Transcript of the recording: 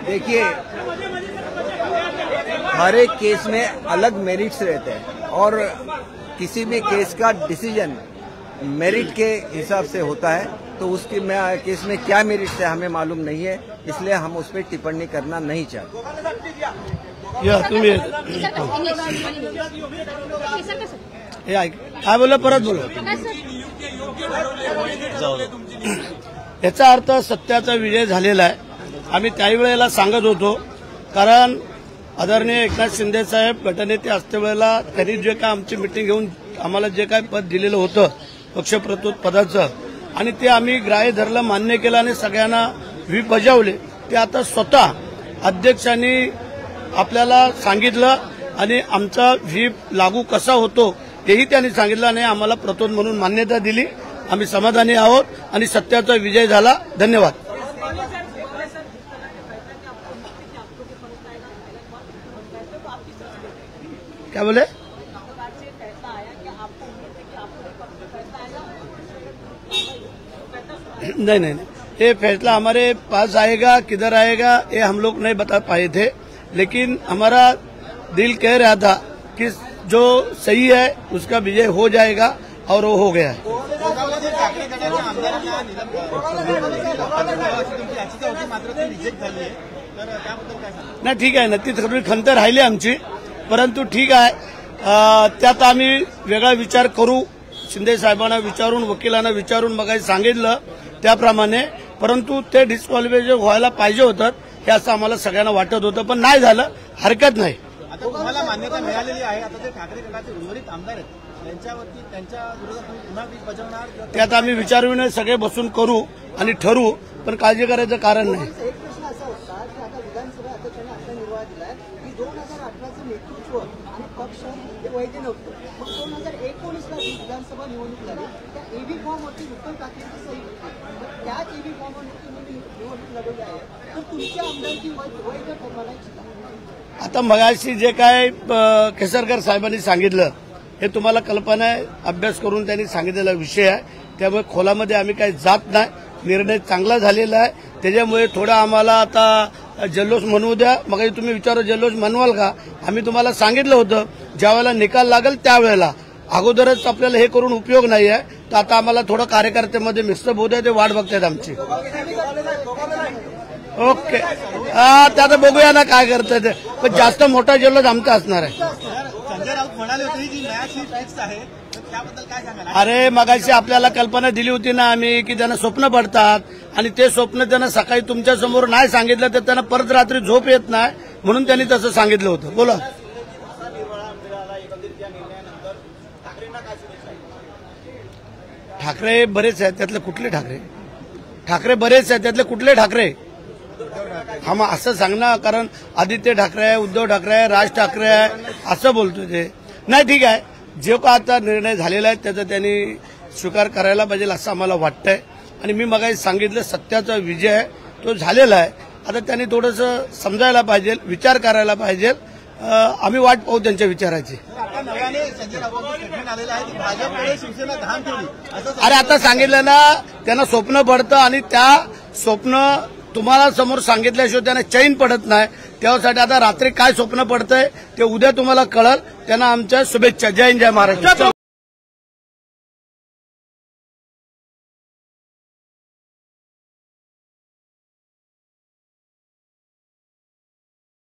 देखिए, हर एक केस में अलग मेरिट्स रहते हैं और किसी भी केस का डिसीजन मेरिट के हिसाब से होता है, तो उसकी केस में क्या मेरिट्स है हमें मालूम नहीं है, इसलिए हम उस पर टिप्पणी करना नहीं चाहते। काय बोला, परत बोला। याचा अर्थ सत्याचा विजय झालेला आहे। आम्ही त्याही वेळेला सांगत होतो, कारण आदरणीय एकनाथ शिंदे साहेब गटनेते असतेवेळेला त्यांनी जे काय आमची मीटिंग घेऊन आम्हाला जे काय पद दिलेलं होतं पक्षप्रतोद पदाचं, आणि ते आम्ही ग्राह्य धरलं, मान्य केलं आणि सगळ्यांना व्हीप बजावले। ते आता स्वतः अध्यक्षांनी आपल्याला सांगितलं आणि आमचा व्हीप लागू कसा होतो तेही त्यांनी सांगितलं आणि आम्हाला प्रतोद म्हणून मान्यता दिली। आम्ही समाधानी आहोत आणि सत्याचा विजय झाला। धन्यवाद। क्या बोले? नहीं नहीं, ये फैसला हमारे पास आएगा, किधर आएगा ये हम लोग नहीं बता पाए थे, लेकिन हमारा दिल कह रहा था कि जो सही है उसका विजय हो जाएगा और वो हो गया है। नाही, ठीक आहे ना, ती थोडी खंत राहिली आमची, परंतु ठीक आहे, त्यात आम्ही वेगळा विचार करू। शिंदे साहेबांना विचारून, वकिलांना विचारून मग सांगितलं त्याप्रमाणे, परंतु ते डिस्क्वालिफाय व्हायला पाहिजे होतं हे असं आम्हाला सगळ्यांना वाटत होतं, पण नाही झालं, हरकत नाही। आता तुम्हाला मान्यता मिळालेली आहे, आता ते ठाकरे गटाचे उर्वरित आमदार आहेत, त्यांच्यावरती त्यांच्या विरोधात पुन्हा वीज बजावणार, त्यात आम्ही विचारविनिमय सगळे बसून करू आणि ठरवू, पण काळजी करायचं कारण नाही। एक प्रश्न असा होता की आता विधानसभा अध्यक्षांनी असा निर्णय दिलाय की 2018चं नेतृत्व आणि पक्ष हे वैध नव्हतं, मग 2019ला विधानसभा निवडणूक झाली, त्या एबी फॉर्मवरती उत्तम ठाकरेंची सही होती, त्याच एबी फॉर्मवरती तुम्ही निवडणूक लढवली आहे, तर तुमच्या आमदारकी वैध ठरवायची का? आता मगाशी जे काय केसरकर साहेबांनी सांगितलं हे तुम्हाला कल्पना आहे, अभ्यास करून त्यांनी सांगितलेला विषय आहे, त्यामुळे खोलामध्ये आम्ही काही जात नाही। निर्णय चांगला झालेला आहे, त्याच्यामुळे थोडा आम्हाला आता जल्लोष म्हणवू द्या। मग तुम्ही विचारा जल्लोष म्हणवाल का? आम्ही तुम्हाला सांगितलं होतं ज्यावेळेला निकाल लागेल त्यावेळेला, अगोदरच आपल्याला हे करून उपयोग नाही आहे। तर आता आम्हाला थोडं कार्यकर्त्यामध्ये मिक्सअप होऊ द्या, ते वाट बघतात आमची। ओके, त्यात बघूया ना काय करतात, पण जास्त मोठा जल्लोष आमचा असणार आहे। संजय राऊत म्हणाले होते की नया सीट फिक्स आहे, तर त्याबद्दल काय सांगाल? अरे मगाशी आपल्याला कल्पना दिली होती ना आम्ही की त्यांना स्वप्न पडतात, आणि ते स्वप्न त्यांना सकाळी तुमच्या समोर नाही सांगितलं तर त्यांना परत रात्री झोप येत नाही, म्हणून त्यांनी तसं सांगितलं होतं। बोला। ठाकरे बरेच आहेत, त्यातले कुठले ठाकरे? ठाकरे बरेच आहेत, त्यातले कुठले ठाकरे? हा, मग असं सांग ना, कारण आदित्य ठाकरे आहे, उद्धव ठाकरे आहे, राज ठाकरे आहे, असं बोलतोय ते। नाही, ठीक आहे, जे का आता निर्णय झालेला आहे त्याचा त्यांनी स्वीकार करायला पाहिजे असं आम्हाला वाटतंय, आणि मी मगाशी सांगितलं सत्याचा विजय तो झालेला आहे। आता त्यांनी थोडंसं समजायला पाहिजे, विचार करायला पाहिजे, आम्ही वाट पाहू त्यांच्या विचाराची। आता नव्याने संजय राऊतांचं स्टेटमेंट आलेलं आहे की भाजपकडे शिवसेना धान ठेवली, असं अरे आता सांगितलं ना, त्यांना स्वप्न पडतं आणि त्या स्वप्न तुम्हाला समोर सांगितल्याशिवाय त्यांना चैन पडत नाही, त्यासाठी आता रात्री काय स्वप्न पडतंय ते उद्या तुम्हाला कळल। त्यांना आमच्या शुभेच्छा। जय हिंद, जय महाराष्ट्र।